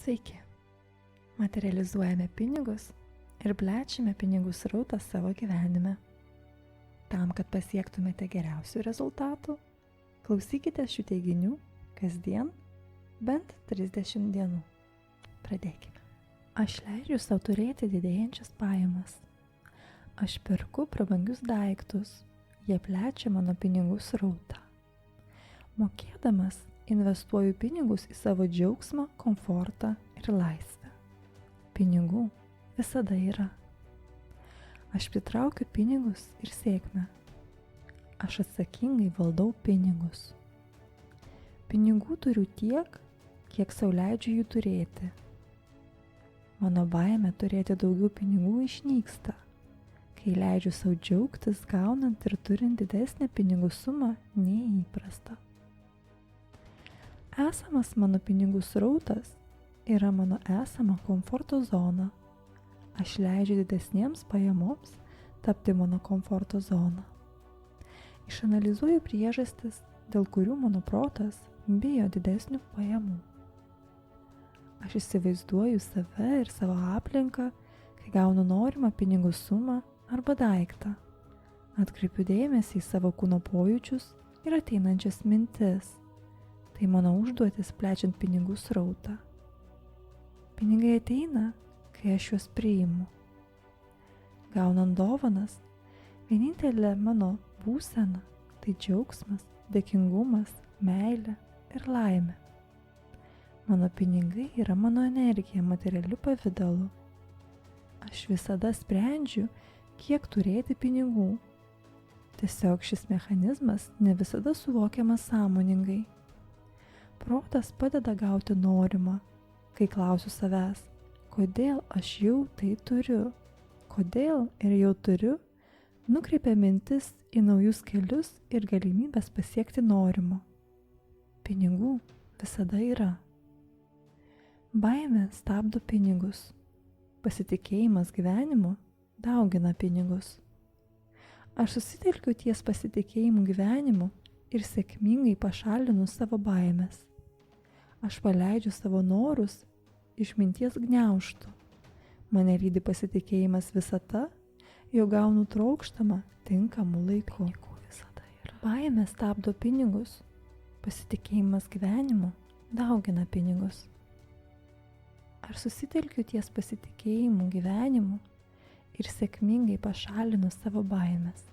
Sveiki. Materializuojame pinigus ir plečiame pinigų srautą savo gyvenime. Tam, kad pasiektumėte geriausių rezultatų, klausykite šių teiginių kasdien bent 30 dienų. Pradėkime. Aš leidžiu savo turėti didėjančias pajamas. Aš perku prabangius daiktus, jie plečia mano pinigų srautą. Mokėdamas, investuoju pinigus į savo džiaugsmą, komfortą ir laisvę. Pinigų visada yra. Aš pritraukiu pinigus ir sėkmę. Aš atsakingai valdau pinigus. Pinigų turiu tiek, kiek sau leidžiu jų turėti. Mano baimė turėti daugiau pinigų išnyksta, kai leidžiu sau džiaugtis gaunant ir turint didesnę pinigų sumą nei įprasta. Esamas mano pinigų srautas yra mano esama komforto zona. Aš leidžiu didesniems pajamoms tapti mano komforto zona. Išanalizuoju priežastis, dėl kurių mano protas bijo didesnių pajamų. Aš įsivaizduoju save ir savo aplinką, kai gaunu norimą pinigų sumą arba daiktą. Atkreipiu dėmesį į savo kūno pojūčius ir ateinančias mintis. Tai mano užduotis plečiant pinigų srautą. Pinigai ateina, kai aš juos priimu. Gaunant dovanas, vienintelė mano būsena tai džiaugsmas, dėkingumas, meilė ir laimė. Mano pinigai yra mano energija materialiu pavidalu. Aš visada sprendžiu, kiek turėti pinigų. Tiesiog šis mechanizmas ne visada suvokiamas sąmoningai. Protas padeda gauti norimą, kai klausiu savęs, kodėl aš jau tai turiu, kodėl ir jau turiu, nukreipia mintis į naujus kelius ir galimybės pasiekti norimo. Pinigų visada yra. Baimė stabdo pinigus. Pasitikėjimas gyvenimu daugina pinigus. Aš susitelkiu ties pasitikėjimu gyvenimu ir sėkmingai pašalinu savo baimės. Aš paleidžiu savo norus iš minties gniaužtų. Mane lydi pasitikėjimas visata, jau gaunu trokštamą tinkamu laiku. Baimė stabdo pinigus. Pasitikėjimas gyvenimu daugina pinigus. Aš susitelkiu ties pasitikėjimu gyvenimu ir sėkmingai pašalinu savo baimės.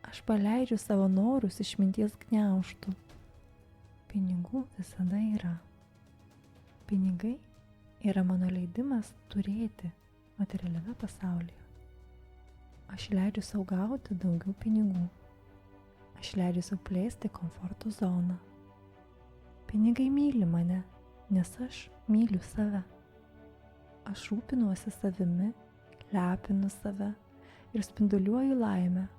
Aš paleidžiu savo norus iš minties gniaužtų. Pinigų visada yra. Pinigai yra mano leidimas turėti materialiame pasaulyje. Aš leidžiu sau gauti daugiau pinigų. Aš leidžiu sau plėsti komforto zoną. Pinigai myli mane, nes aš myliu save. Aš rūpinuosi savimi, lepinu save ir spinduliuoju laimę.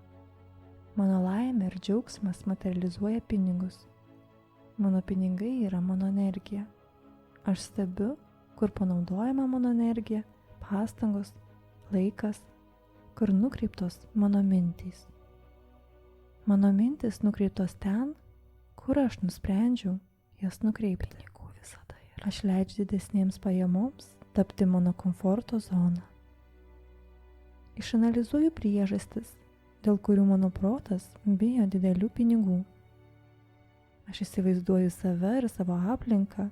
Mano laimė ir džiaugsmas materializuoja pinigus. Mano pinigai yra mano energija. Aš stebiu, kur panaudojama mano energija, pastangos, laikas, kur nukreiptos mano mintys. Mano mintys nukreiptos ten, kur aš nusprendžiau jas nukreipti. Aš leidžiu didesnėms pajamoms tapti mano komforto zona. Išanalizuoju priežastis, dėl kurių mano protas bijo didelių pinigų. Aš įsivaizduoju save ir savo aplinką,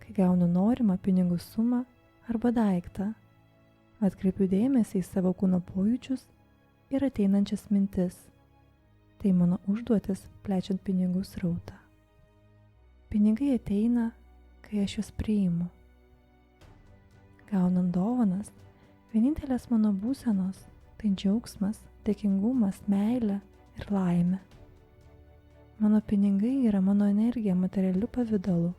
kai gaunu norimą pinigų sumą arba daiktą. Atkreipiu dėmesį į savo kūno pojūčius ir ateinančias mintis. Tai mano užduotis plečiant pinigų srautą. Pinigai ateina, kai aš juos priimu. Gaunant dovanas, vienintelės mano būsenos tai džiaugsmas, dėkingumas, meilė ir laimė. Mano pinigai yra mano energija materialiu pavidalu.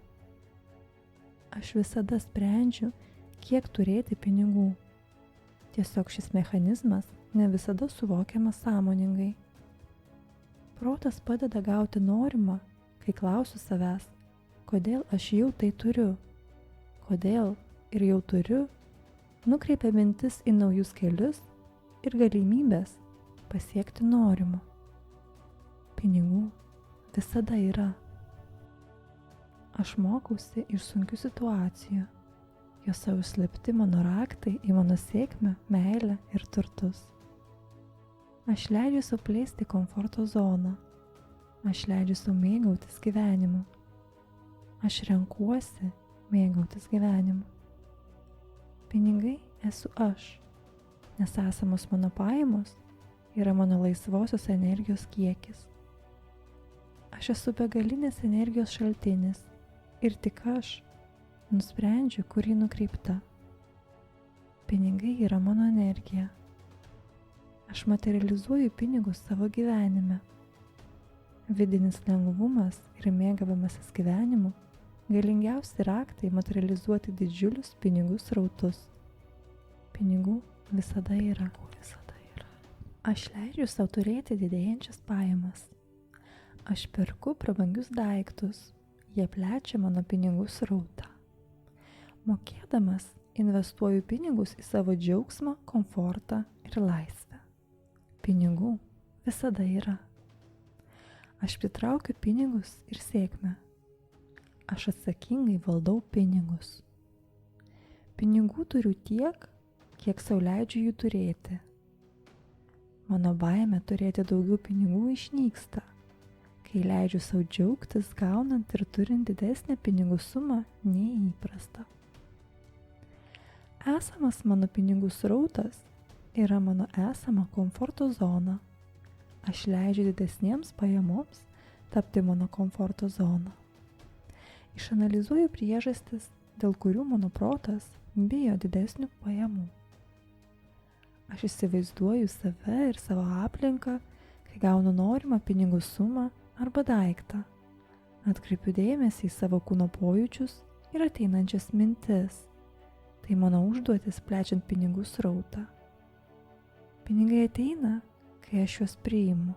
Aš visada sprendžiu, kiek turėti pinigų. Tiesiog šis mechanizmas ne visada suvokiamas sąmoningai. Protas padeda gauti norimą, kai klausiu savęs, kodėl aš jau tai turiu, kodėl ir jau turiu, nukreipia mintis į naujus kelius ir galimybės pasiekti norimo. Pinigų visada yra. Aš mokausi iš sunkių situacijų, Jose užslėpti mano raktai į mano sėkmę, meilę ir turtus. Aš leidžiu sau plėsti komforto zoną. Aš leidžiu sau mėgautis gyvenimu. Aš renkuosi mėgautis gyvenimu. Pinigai esu aš, nes esamos mano pajamos yra mano laisvosios energijos kiekis. Aš esu begalinės energijos šaltinis ir tik aš nusprendžiu, kur ji nukreipta. Pinigai yra mano energija. Aš materializuoju pinigus savo gyvenime. Vidinis lengvumas ir mėgavimasis gyvenimu galingiausi raktai materializuoti didžiulius pinigų srautus. Pinigų visada yra. Aš leidžiu sau turėti didėjančias pajamas. Aš perku prabangius daiktus, jie plečia mano pinigų srautą. Mokėdamas, investuoju pinigus į savo džiaugsmą, komfortą ir laisvę. Pinigų visada yra. Aš pritraukiu pinigus ir sėkmę. Aš atsakingai valdau pinigus. Pinigų turiu tiek, kiek sau leidžiu jų turėti. Mano baimė turėti daugiau pinigų išnyksta, kai leidžiu sau džiaugtis gaunant ir turint didesnę pinigų sumą nei įprasta. Esamas mano pinigų srautas yra mano esama komforto zona. Aš leidžiu didesniems pajamoms tapti mano komforto zona. Išanalizuoju priežastis, dėl kurių mano protas bijo didesnių pajamų. Aš įsivaizduoju save ir savo aplinką, kai gaunu norimą pinigų sumą arba daiktą. Atkreipiu dėmesį į savo kūno pojūčius ir ateinančias mintis. Tai mano užduotis plečiant pinigų srautą. Pinigai ateina, kai aš juos priimu.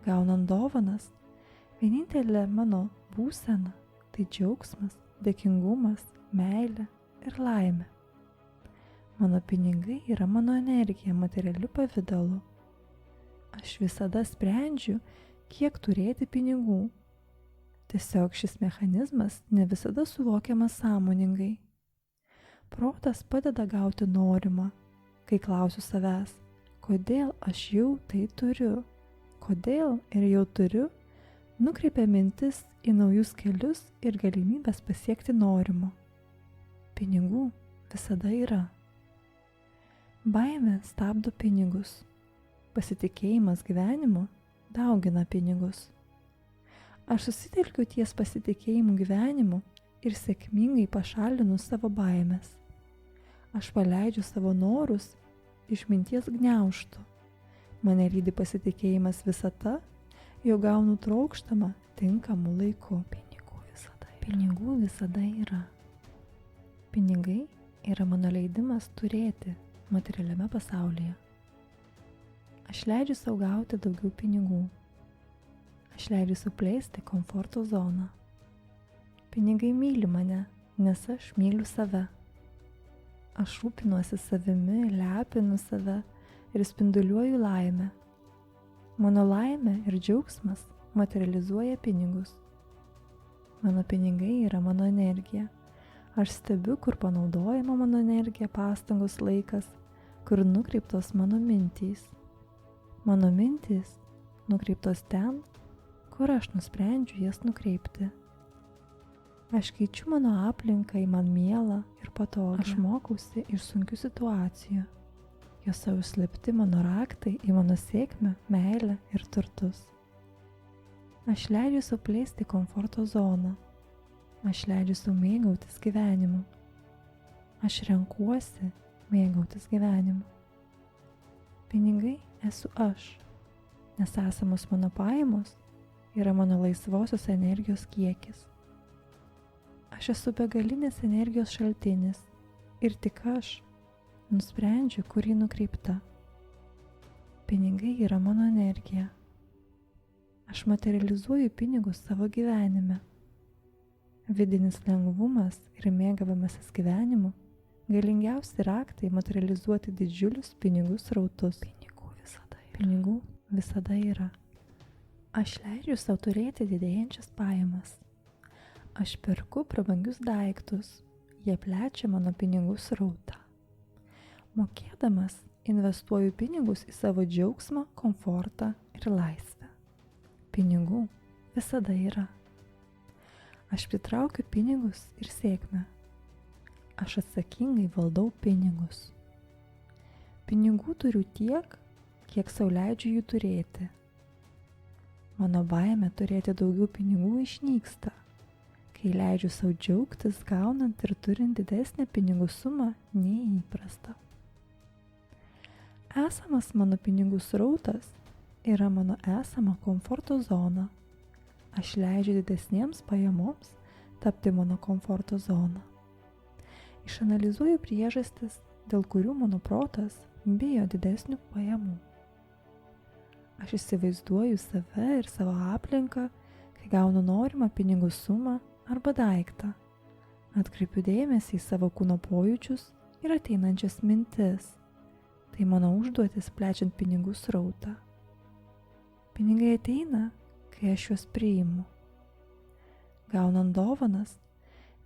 Gaunant dovanas, vienintelė mano būsena tai džiaugsmas, dėkingumas, meilė ir laimė. Mano pinigai yra mano energija materialiu pavidalu. Aš visada sprendžiu, kiek turėti pinigų. Tiesiog šis mechanizmas ne visada suvokiamas sąmoningai. Protas padeda gauti norimą, kai klausiu savęs, kodėl aš jau tai turiu, kodėl ir jau turiu, nukreipia mintis į naujus kelius ir galimybės pasiekti norimo. Pinigų visada yra. Baimė stabdo pinigus. Pasitikėjimas gyvenimu daugina pinigus. Aš susitelkiu ties pasitikėjimu gyvenimu ir sėkmingai pašalinu savo baimės. Aš paleidžiu savo norus iš minties gniaužtų. Mane lydi pasitikėjimas visata, jau gaunu trokštamą tinkamu laiku. Pinigų visada yra. Pinigai yra mano leidimas turėti materialiame pasaulyje. Aš leidžiu sau gauti daugiau pinigų. Aš leidžiu sau plėsti komforto zoną. Pinigai myli mane, nes aš myliu save. Aš rūpinuosi savimi, lepinu save ir spinduliuoju laimę. Mano laimė ir džiaugsmas materializuoja pinigus. Mano pinigai yra mano energija. Aš stebiu, kur panaudojama mano energija, pastangos, laikas, kur nukreiptos mano mintys. Mano mintys nukreiptos ten, kur aš nusprendžiu jas nukreipti. Aš keičiu mano aplinką į man mielą ir patogią. Aš mokausi iš sunkių situacijų. Jose užslėpti mano raktai į mano sėkmę, meilę ir turtus. Aš leidžiu sau plėsti komforto zoną. Aš leidžiu sau mėgautis gyvenimu. Aš renkuosi mėgautis gyvenimu. Pinigai esu aš, nes esamos mano pajamos yra mano laisvosios energijos kiekis. Aš esu begalinės energijos šaltinis ir tik aš nusprendžiu, kur ji nukreipta. Pinigai yra mano energija. Aš materializuoju pinigus savo gyvenime. Vidinis lengvumas ir mėgavimasis gyvenimu galingiausi raktai materializuoti didžiulius pinigų srautus. Pinigų visada yra. Aš leidžiu sau turėti didėjančias pajamas. Aš perku prabangius daiktus, jie plečia mano pinigų srautą. Mokėdamas, investuoju pinigus į savo džiaugsmą, komfortą ir laisvę. Pinigų visada yra. Aš pritraukiu pinigus ir sėkmę. Aš atsakingai valdau pinigus. Pinigų turiu tiek, kiek sau leidžiu jų turėti. Mano baimė turėti daugiau pinigų išnyksta, kai leidžiu sau džiaugtis gaunant ir turint didesnę pinigų sumą nei įprasta. Esamas mano pinigų srautas yra mano esama komforto zona. Aš leidžiu didesniems pajamoms tapti mano komforto zona. Išanalizuoju priežastis, dėl kurių mano protas bijo didesnių pajamų. Aš įsivaizduoju save ir savo aplinką, kai gaunu norimą pinigų sumą arba daiktą. Atkreipiu dėmesį į savo kūno pojūčius ir ateinančias mintis. Tai mano užduotis plečiant pinigų srautą. Pinigai ateina, kai aš juos priimu. Gaunant dovanas,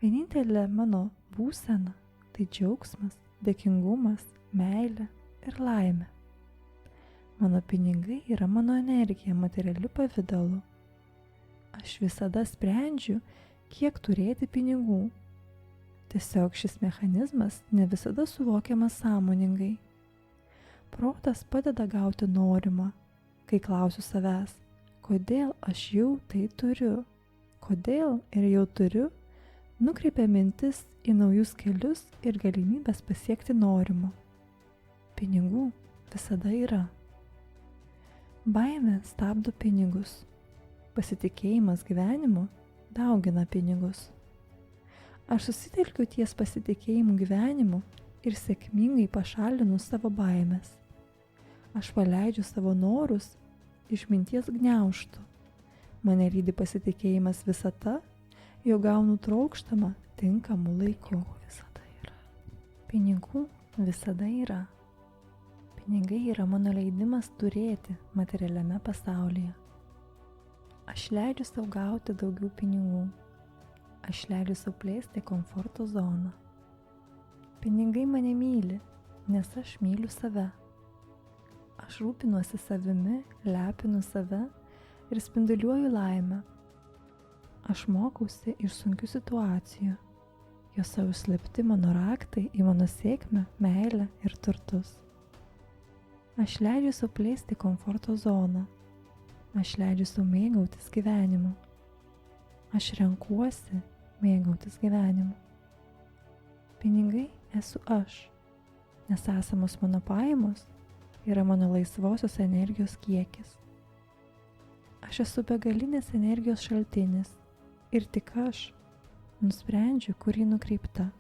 vienintelė mano būsena tai džiaugsmas, dėkingumas, meilė ir laimė. Mano pinigai yra mano energija materialiu pavidalu. Aš visada sprendžiu, kiek turėti pinigų. Tiesiog šis mechanizmas ne visada suvokiamas sąmoningai. Protas padeda gauti norimą, kai klausiu savęs, kodėl aš jau tai turiu, kodėl ir jau turiu, nukreipia mintis į naujus kelius ir galimybės pasiekti norimo. Pinigų visada yra. Baimė stabdo pinigus. Pasitikėjimas gyvenimu daugina pinigus. Aš susitelkiu ties pasitikėjimu gyvenimu ir sėkmingai pašalinu savo baimės. Aš paleidžiu savo norus iš minties gniaužtų. Mane lydi pasitikėjimas visata, jau gaunu trokštamą tinkamu laiku. Pinigų visada yra. Pinigai yra mano leidimas turėti materialiame pasaulyje. Aš leidžiu sau gauti daugiau pinigų. Aš leidžiu sau plėsti komforto zoną. Pinigai mane myli, nes aš myliu save. Aš rūpinuosi savimi, lepinu save ir spinduliuoju laimę. Aš mokausi iš sunkių situacijų. Jose užslėpti mano raktai į mano sėkmę, meilę ir turtus. Aš leidžiu sau plėsti komforto zoną. Aš leidžiu sau mėgautis gyvenimu. Aš renkuosi mėgautis gyvenimu. Pinigai esu aš, nes esamos mano pajamos yra mano laisvosios energijos kiekis. Aš esu begalinės energijos šaltinis ir tik aš nusprendžiu, kur ji nukreipta.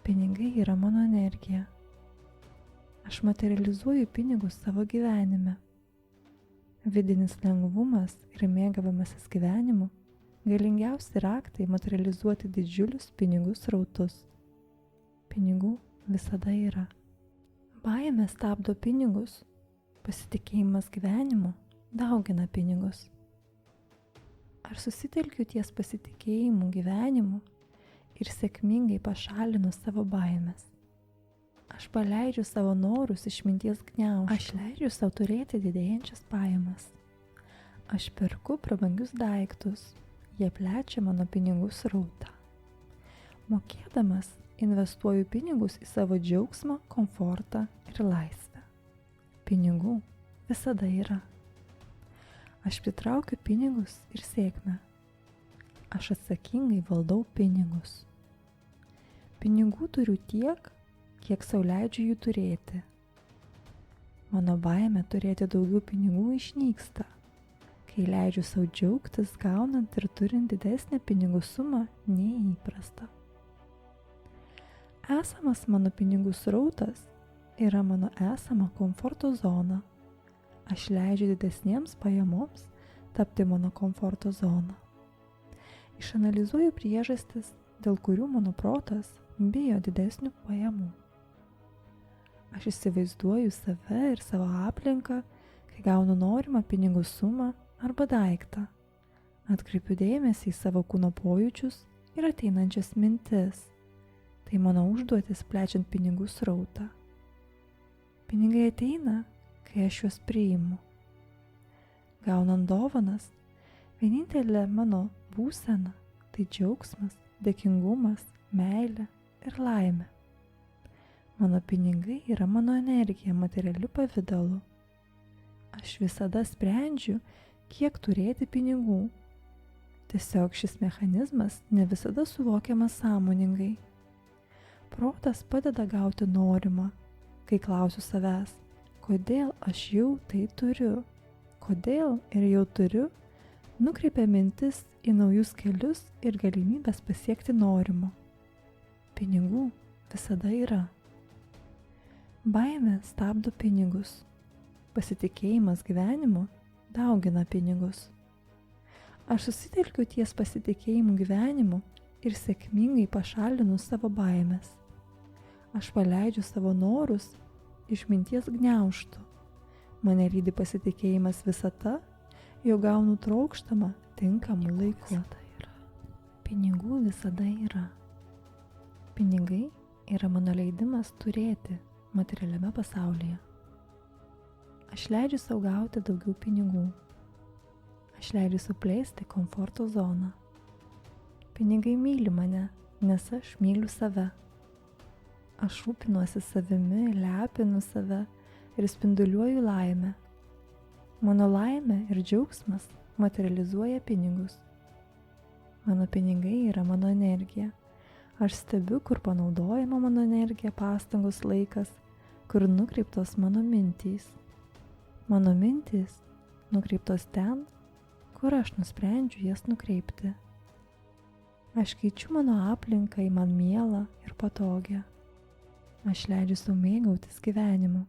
Pinigai yra mano energija. Aš materializuoju pinigus savo gyvenime. Vidinis lengvumas ir mėgavimasis gyvenimu galingiausi raktai materializuoti didžiulius pinigų srautus. Pinigų visada yra. Baimė stabdo pinigus, pasitikėjimas gyvenimu daugina pinigus. Aš susitelkiu ties pasitikėjimu gyvenimu ir sėkmingai pašalinu savo baimės. Aš paleidžiu savo norus iš minties gniaužtų. Aš leidžiu savo turėti didėjančias pajamas. Aš perku prabangius daiktus, jie plečia mano pinigų srautą. Mokėdamas, investuoju pinigus į savo džiaugsmą, komfortą ir laisvę. Pinigų visada yra. Aš pritraukiu pinigus ir sėkmę. Aš atsakingai valdau pinigus. Pinigų turiu tiek, kiek sau leidžiu jų turėti. Mano baimė turėti daugiau pinigų išnyksta, kai leidžiu sau džiaugtis gaunant ir turint didesnę pinigų sumą nei įprasta. Esamas mano pinigų srautas yra mano esama komforto zona. Aš leidžiu didesniems pajamoms tapti mano komforto zona. Išanalizuoju priežastis, dėl kurių mano protas bijo didesnių pajamų. Aš įsivaizduoju save ir savo aplinką, kai gaunu norimą pinigų sumą arba daiktą. Atkreipiu dėmesį į savo kūno pojūčius ir ateinančias mintis. Tai mano užduotis plečiant pinigų srautą. Pinigai ateina, kai aš juos priimu. Gaunant dovanas, vienintelė mano būsena tai džiaugsmas, dėkingumas, meilė ir laimė. Mano pinigai yra mano energija materialiu pavidalu. Aš visada sprendžiu, kiek turėti pinigų. Tiesiog šis mechanizmas ne visada suvokiamas sąmoningai. Protas padeda gauti norimą, kai klausiu savęs, kodėl aš jau tai turiu, kodėl ir jau turiu, nukreipia mintis į naujus kelius ir galimybės pasiekti norimo. Pinigų visada yra. Baimė stabdo pinigus. Pasitikėjimas gyvenimu daugina pinigus. Aš susitelkiu ties pasitikėjimu gyvenimu ir sėkmingai pašalinu savo baimės. Aš paleidžiu savo norus iš minties gniaužtų. Mane lydi pasitikėjimas visata, jau gaunu trokštamą tinkamų laikų. Pinigų visada yra. Pinigai yra mano leidimas turėti materialiame pasaulyje. Aš leidžiu sau gauti daugiau pinigų. Aš leidžiu sau plėsti komforto zoną. Pinigai myli mane, nes aš myliu save. Aš rūpinuosi savimi, lepinu save ir spinduliuoju laimę. Mano laimė ir džiaugsmas materializuoja pinigus. Mano pinigai yra mano energija. Aš stebiu, kur panaudojama mano energija, pastangos, laikas, kur nukreiptos mano mintys. Mano mintys nukreiptos ten, kur aš nusprendžiu jas nukreipti. Aš keičiu mano aplinką į man mielą ir patogią. Aš leidžiu sau mėgautis gyvenimu.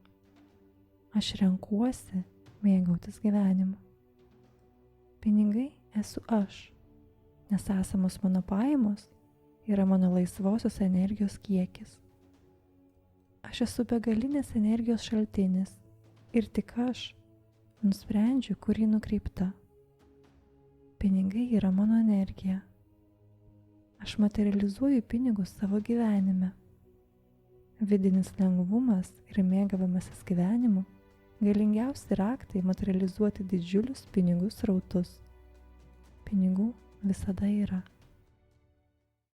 Aš renkuosi mėgautis gyvenimu. Pinigai esu aš, nes esamos mano pajamos yra mano laisvosios energijos kiekis. Aš esu begalinės energijos šaltinis ir tik aš nusprendžiu, kur ji nukreipta. Pinigai yra mano energija. Aš materializuoju pinigus savo gyvenime. Vidinis lengvumas ir mėgavimasis gyvenimu galingiausi raktai materializuoti didžiulius pinigų srautus. Pinigų visada yra.